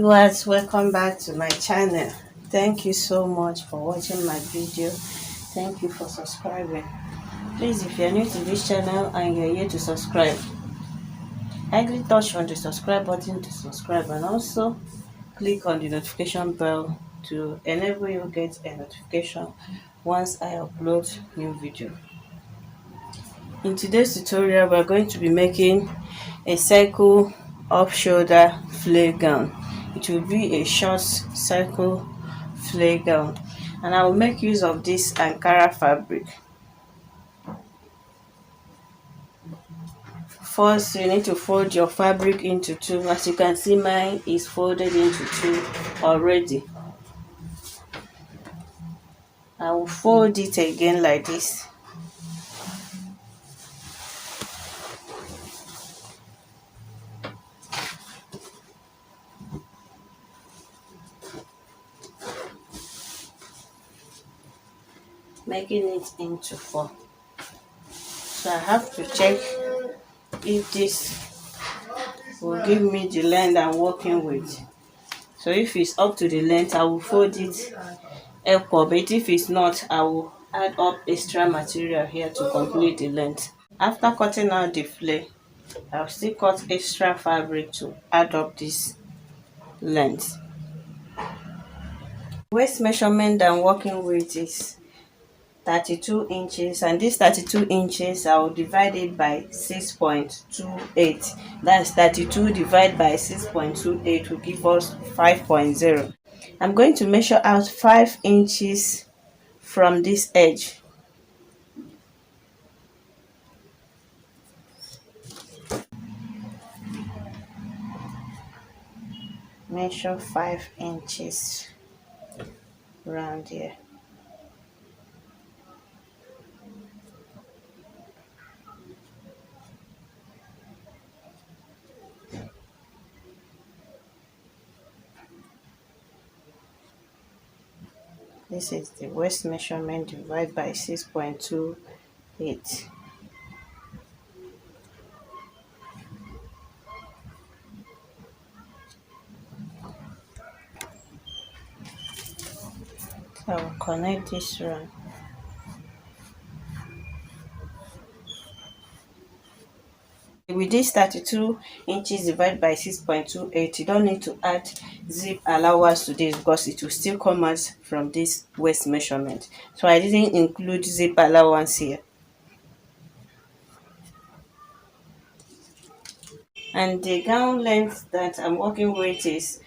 Viewers, welcome back to my channel. Thank you so much for watching my video. Thank you for subscribing. Please, if you're new to this channel and you're here to subscribe, kindly touch on the subscribe button to subscribe, and also click on the notification bell to enable you get a notification once I upload new video. In today's tutorial, we're going to be making a circle off shoulder flare gown. It will be a short circle flare gown, and I will make use of this Ankara fabric. First, you need to fold your fabric into two. As you can see, mine is folded into two already. I will fold it again like this. Making it into four. So I have to check if this will give me the length I'm working with. So if it's up to the length, I will fold it equal, but if it's not, I will add up extra material here to complete the length. After cutting out the flare, I'll still cut extra fabric to add up this length. Waist measurement I'm working with is 32 inches, and this 32 inches I will divide it by 6.28. That's 32 divided by 6.28 will give us 5.0. I'm going to measure out 5 inches from this edge. Measure 5 inches around here. This is the waist measurement divided by 6.28. So I will connect this one. With this 32 inches divided by 6.28, you don't need to add zip allowance to this because it will still come out from this waist measurement. So I didn't include zip allowance here. And the gown length that I'm working with is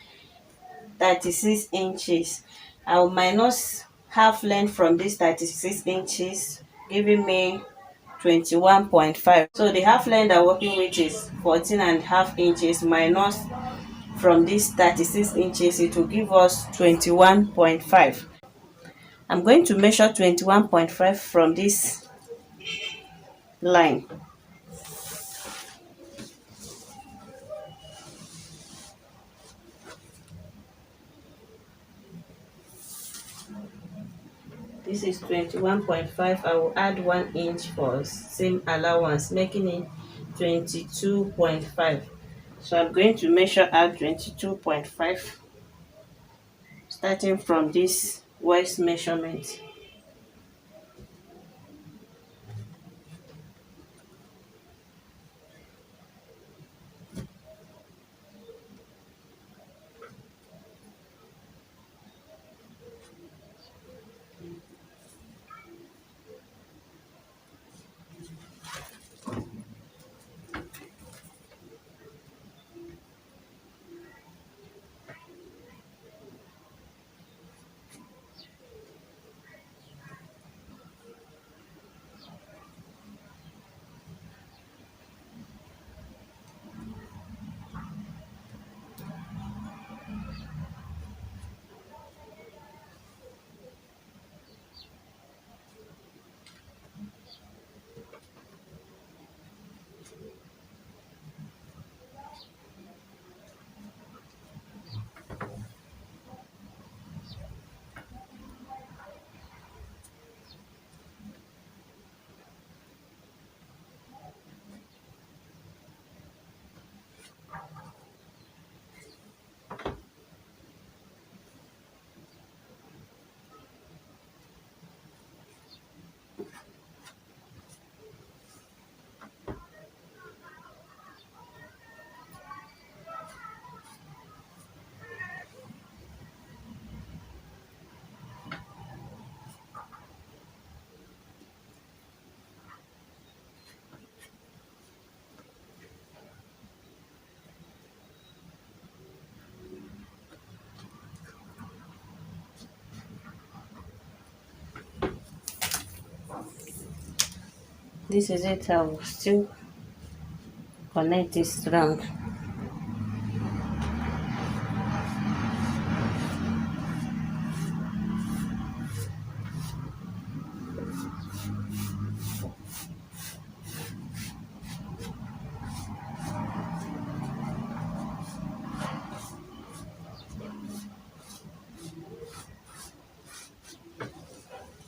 36 inches. I will minus half length from this 36 inches, giving me 21.5. So the half length I'm working with is 14.5 inches minus from this 36 inches, it will give us 21.5. I'm going to measure 21.5 from this line. This is 21.5. I will add 1 inch for same allowance, making it 22.5. So I'm going to measure out 22.5, starting from this waist measurement. This is it. I will still connect this round.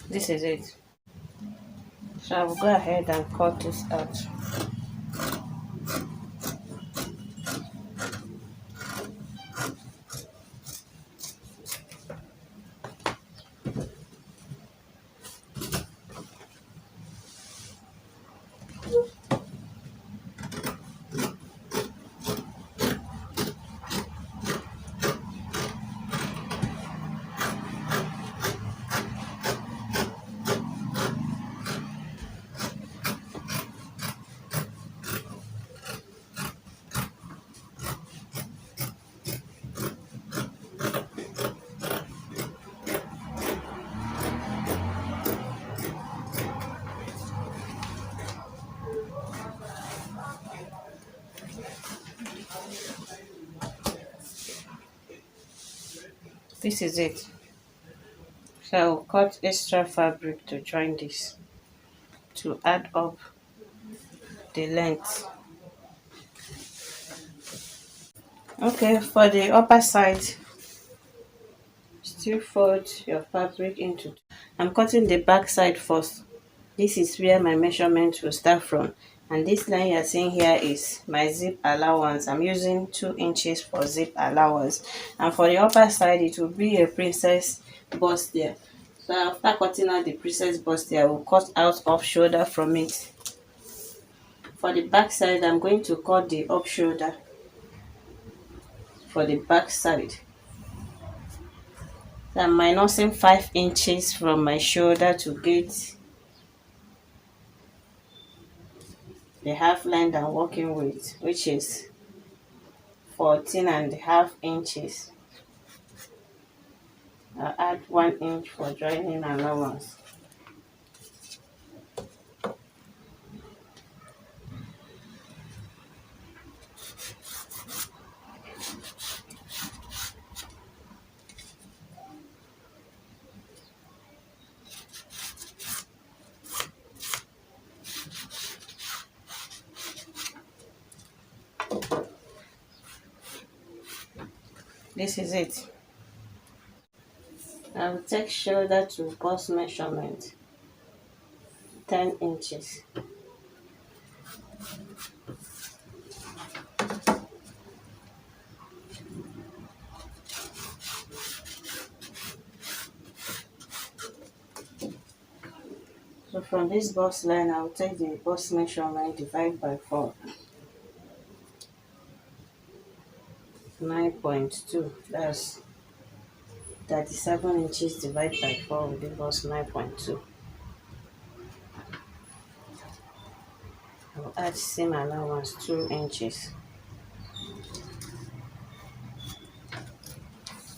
This is it. So I will go ahead and cut this out. This is it. So I will cut extra fabric to join this to add up the length. Okay, for the upper side, still fold your fabric into. I'm cutting the back side first. This is where my measurement will start from, and this line you're seeing here is my zip allowance. I'm using 2 inches for zip allowance, and for the upper side it will be a princess bust there. So after cutting out the princess bust there, I will cut out off shoulder from it. For the back side, I'm going to cut the up shoulder for the back side. So I'm minusing 5 inches from my shoulder to get the half length I'm working with, which is 14.5 inches. I'll add 1 inch for joining allowance. This is it. I will take shoulder to bust measurement 10 inches. So from this bust line, I will take the bust measurement, divide by 4. 9.2. That's 37 inches divided by 4 will give us 9.2. I'll add seam allowance 2 inches.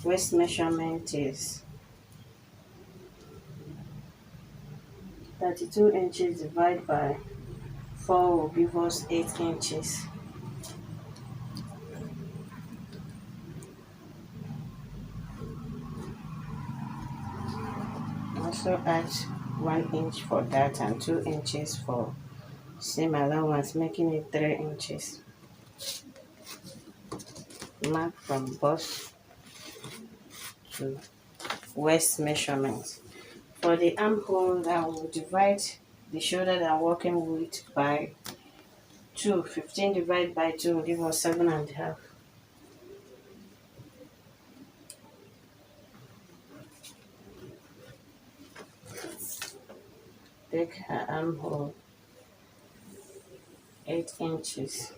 Waist measurement is 32 inches divided by 4 will give us 8 inches. Also add 1 inch for that and 2 inches for seam allowance, making it 3 inches. Mark from bust to waist measurement. For the armhole, I will divide the shoulder that I'm working with by 2. 15 divided by 2 will give us 7.5. Take her armhole 8 inches.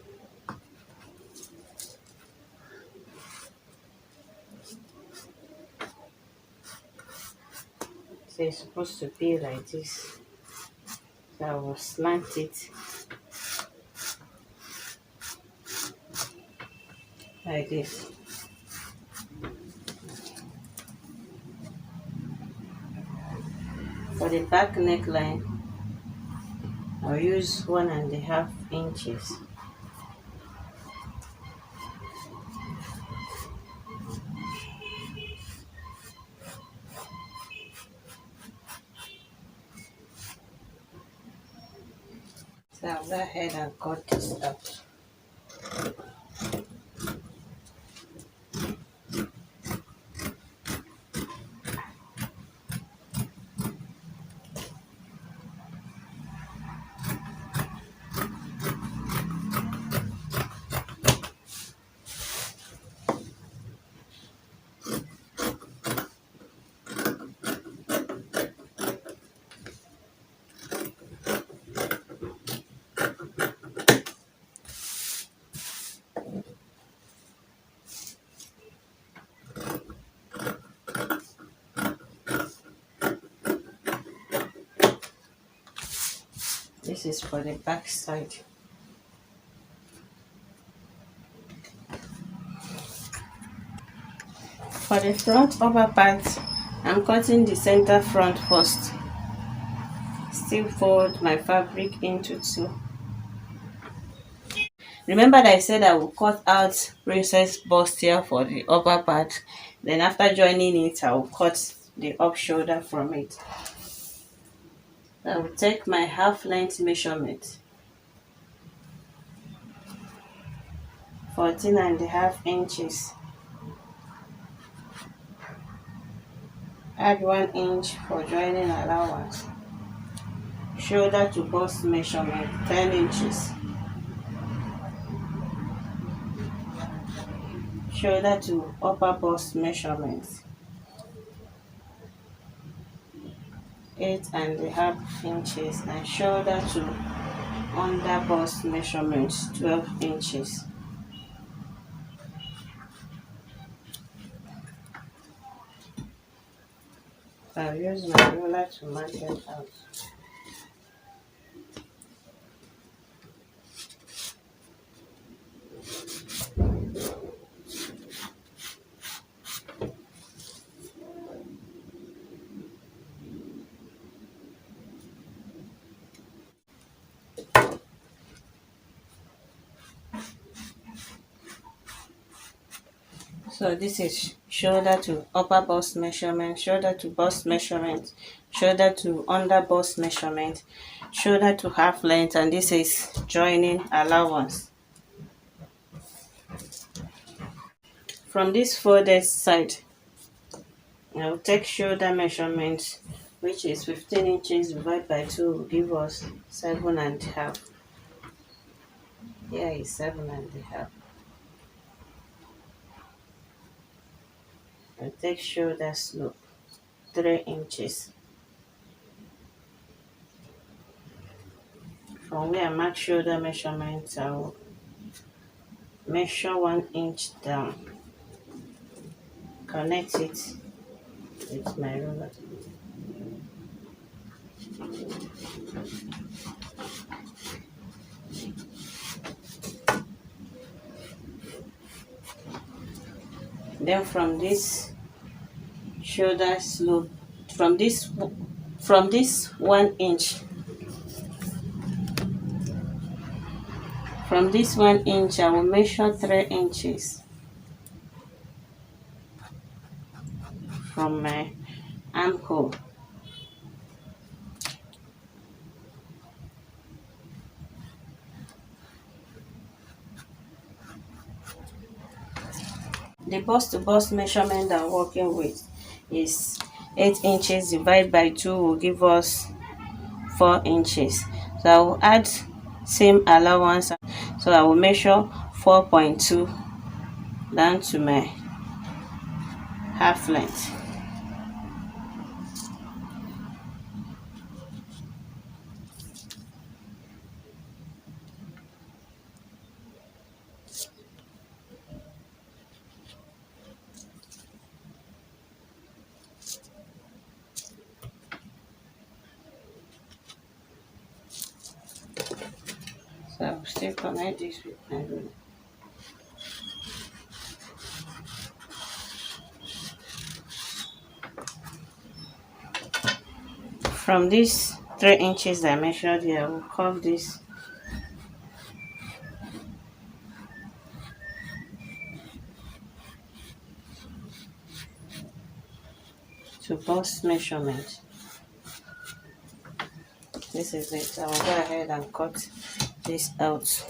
So it's supposed to be like this. So I will slant it like this. For the back neckline, I'll use 1.5 inches. So I'll go ahead and cut this out. This is for the back side. For the front upper part, I'm cutting the center front first. Still fold my fabric into two. Remember that I said I will cut out princess bust here for the upper part. Then after joining it, I will cut the up shoulder from it. I will take my half length measurement, 14.5 inches. Add 1 inch for joining allowance. Shoulder to bust measurement, 10 inches. Shoulder to upper bust measurement, 8.5 inches, and shoulder to under bust measurement, 12 inches. I'll use my ruler to mark them out. So this is shoulder to upper bust measurement, shoulder to bust measurement, shoulder to under bust measurement, shoulder to half length, and this is joining allowance. From this folded side, I'll take shoulder measurement, which is 15 inches divided by 2 will give us 7.5. Here is 7.5. I'll take shoulder slope, 3 inches. From where I mark shoulder measurement, I will measure 1 inch down, connect it with my ruler. Then from this shoulder slope, from this 1 inch, from this 1 inch, I will measure 3 inches from my armhole. The bust to bust measurement I'm working with is 8 inches divided by 2 will give us 4 inches. So I will add same allowance. So I will measure 4.2 down to my half length. So I will still connect this with my ruler. From this 3 inches that I measured here. I will curve this to bust measurement. This is it. I will go ahead and cut this out.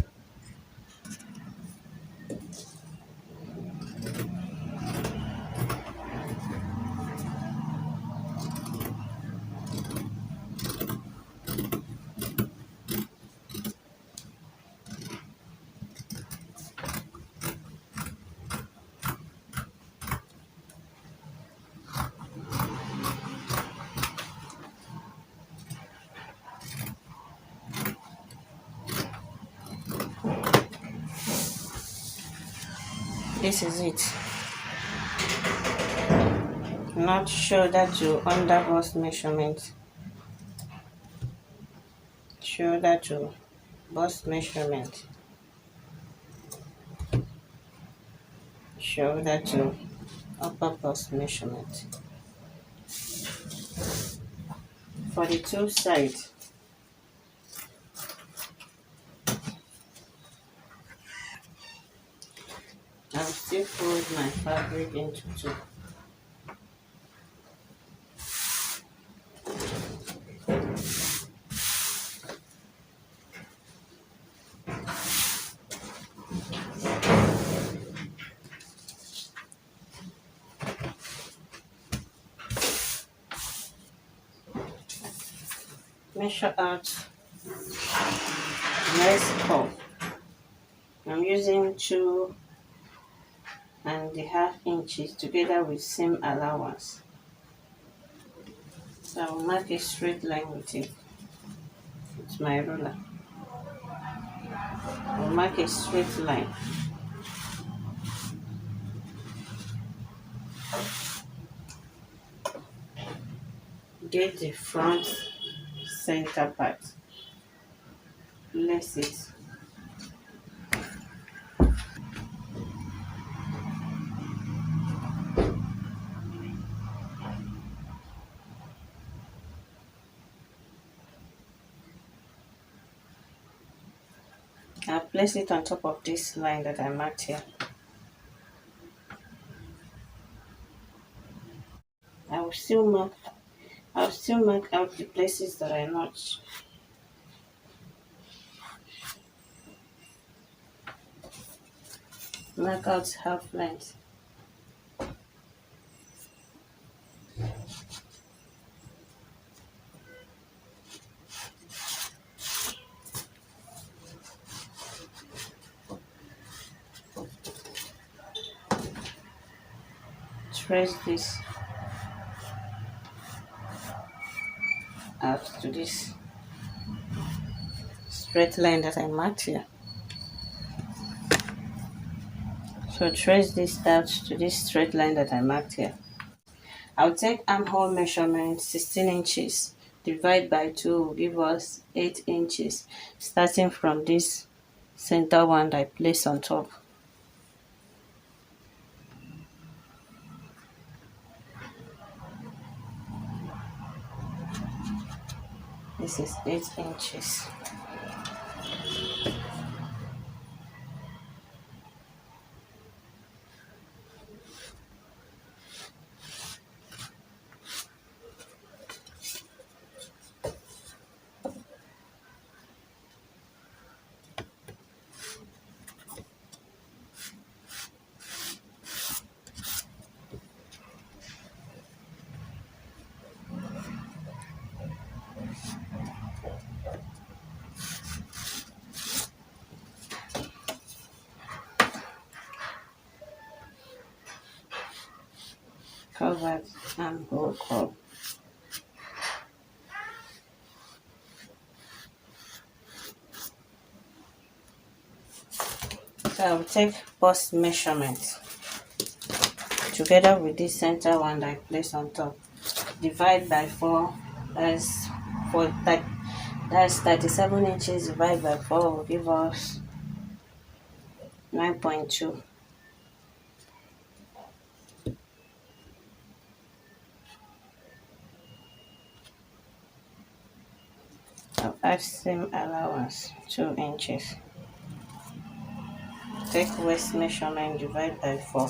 This is it. Not shoulder to under bust measurement. Shoulder to bust measurement. Shoulder to upper bust measurement. For the two sides, I'll still fold my fabric into two. Measure out nice curve. I'm using 2.5 inches together with seam allowance. So I'll mark a straight line with it, with my ruler. I'll mark a straight line. Get the front center part. Place it. I'll place it on top of this line that I marked here. I'll still mark out the places that I notched. Mark out half length. Trace this out to this straight line that I marked here. So trace this out to this straight line that I marked here. I'll take armhole measurement 16 inches. Divide by 2 will give us 8 inches, starting from this center one that I place on top. This is 8 inches. Covered armhole curve. So I'll take bust measurement together with this center one that I place on top. Divide by 4. That's 37 inches. Divide by 4 will give us 9.2. I'll add seam allowance 2 inches. Take waist measurement, divide by 4.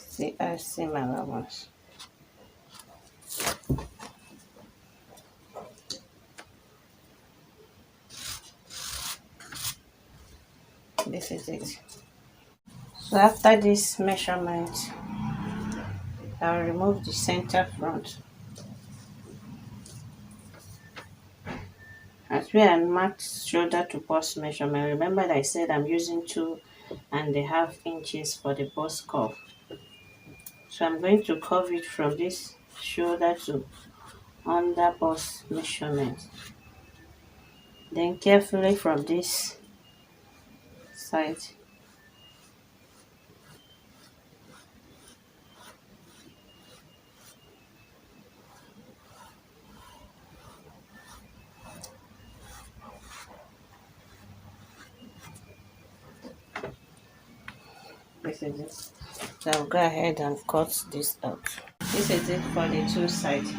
See, add seam allowance. This is it. So after this measurement, I'll remove the center front. As we are marked shoulder to bust measurement, remember that I said I'm using 2.5 inches for the bust curve. So I'm going to curve it from this shoulder to under bust measurement. Then carefully from this side, this is it. So I'll go ahead and cut this out. This is it for the two sides.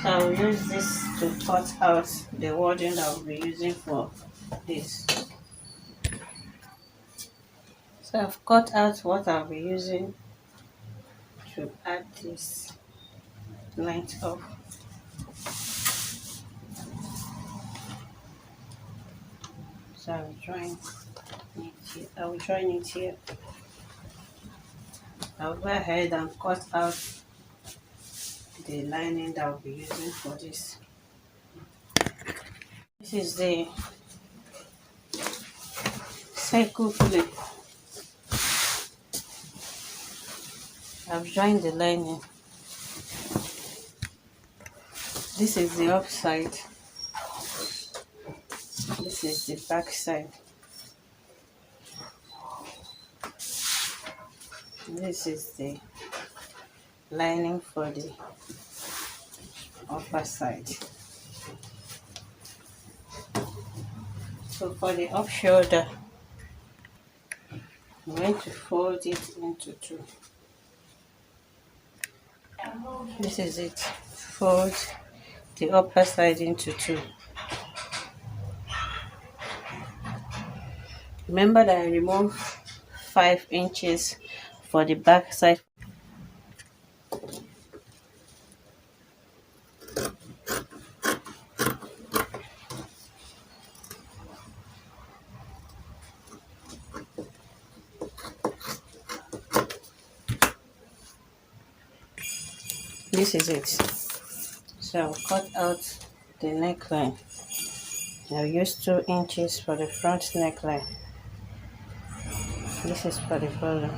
So I'll use this to cut out the wording that I'll be using for this. So I've cut out what I'll be using to add this length of. So I'll join it here. I'll go ahead and cut out the lining that I'll be using for this. This is the circle plate. I've joined the lining. This is the upside. This is the back side. This is the lining for the upper side. So for the up shoulder, I'm going to fold it into 2. This is it. Fold the upper side into 2. Remember that I removed 5 inches for the back side. This is it. So I'll cut out the neckline. I'll use 2 inches for the front neckline. This is for the bottom.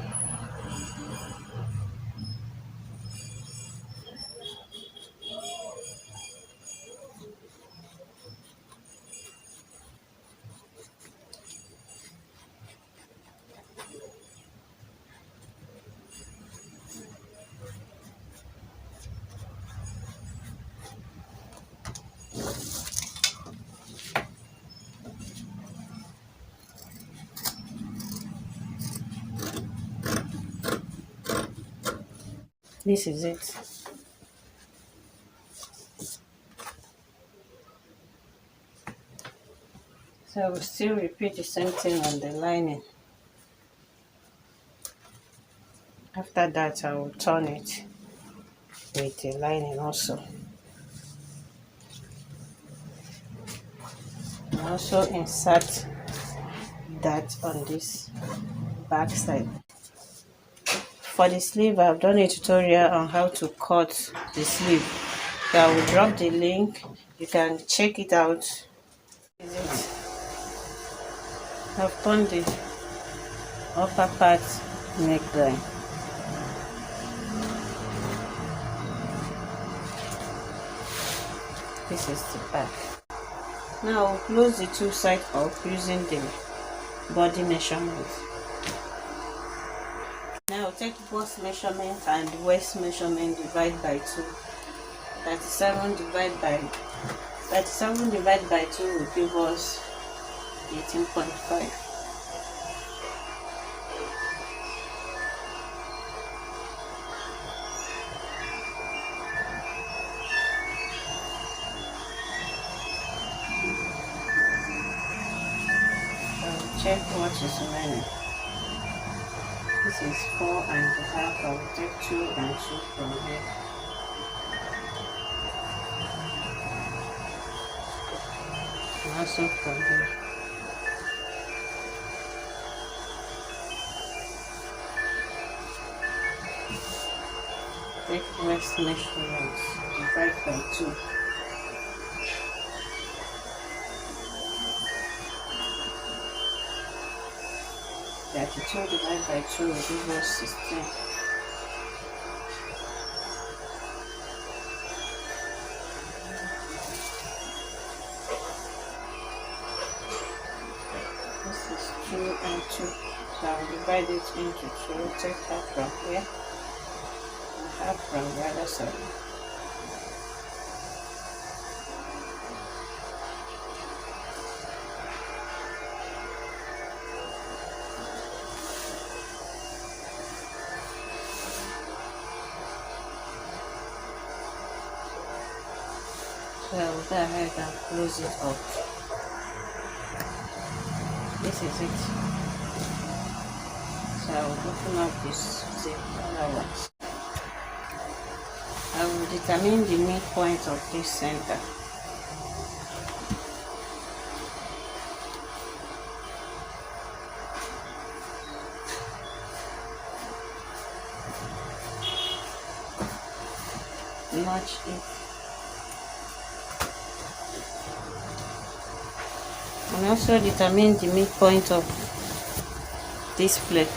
This is it. So I will still repeat the same thing on the lining. After that, I will turn it with the lining also. And also insert that on this back side. For the sleeve, I've done a tutorial on how to cut the sleeve. So I will drop the link. You can check it out. I've done the upper part neckline. This is the back. Now I'll close the two sides up using the body measurement. Now take bust measurement and waist measurement, divide by 2. 37 divided by 2 will give us 18.5. check what is remaining. This is 4.5. I will take 2 and 2 from here. And also from here. Take waist measurements, divide by 2. That 2 divided by 2 will give us 16. This is 2 and 2. So I'll divide it into 2. Take half from here. Half from the other side. So I will go ahead and close it up. This is it. So I will open up this zip allowance. I will determine the midpoint of this center. Notch it. And also determine the midpoint of this plate.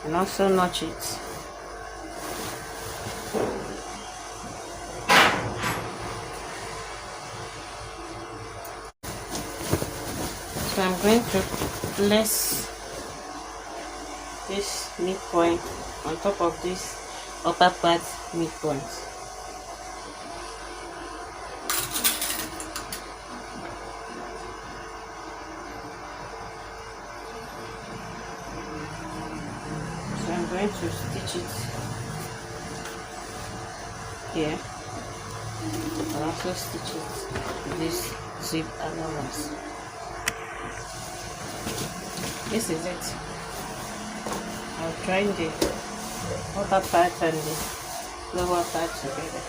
And also notch it. So I'm going to place this midpoint on top of this upper part midpoint. So I'm going to stitch it here and also stitch it with this zip allowance. This is it. I'll join the upper part and the lower part together.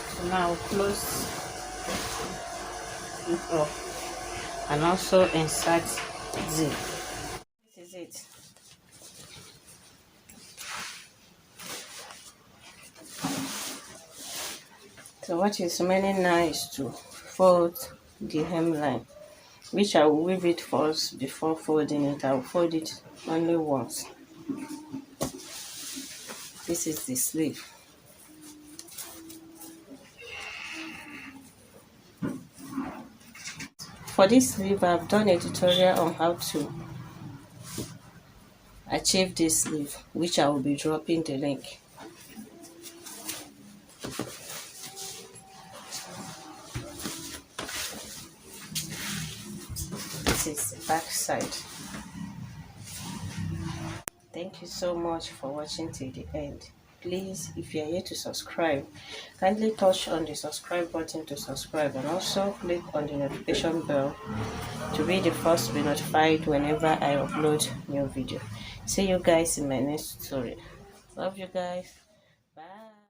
So now I'll close it up and also insert zip. This is it. So what is remaining now is to fold the hemline, which I will weave it first before folding it. I will fold it only once. This is the sleeve. For this sleeve, I've done a tutorial on how to achieve this sleeve, which I will be dropping the link. This is the back side. Thank you so much for watching till the end. Please, if you are here to subscribe, kindly touch on the subscribe button to subscribe and also click on the notification bell to be the first to be notified whenever I upload new video. See you guys in my next tutorial. Love you guys.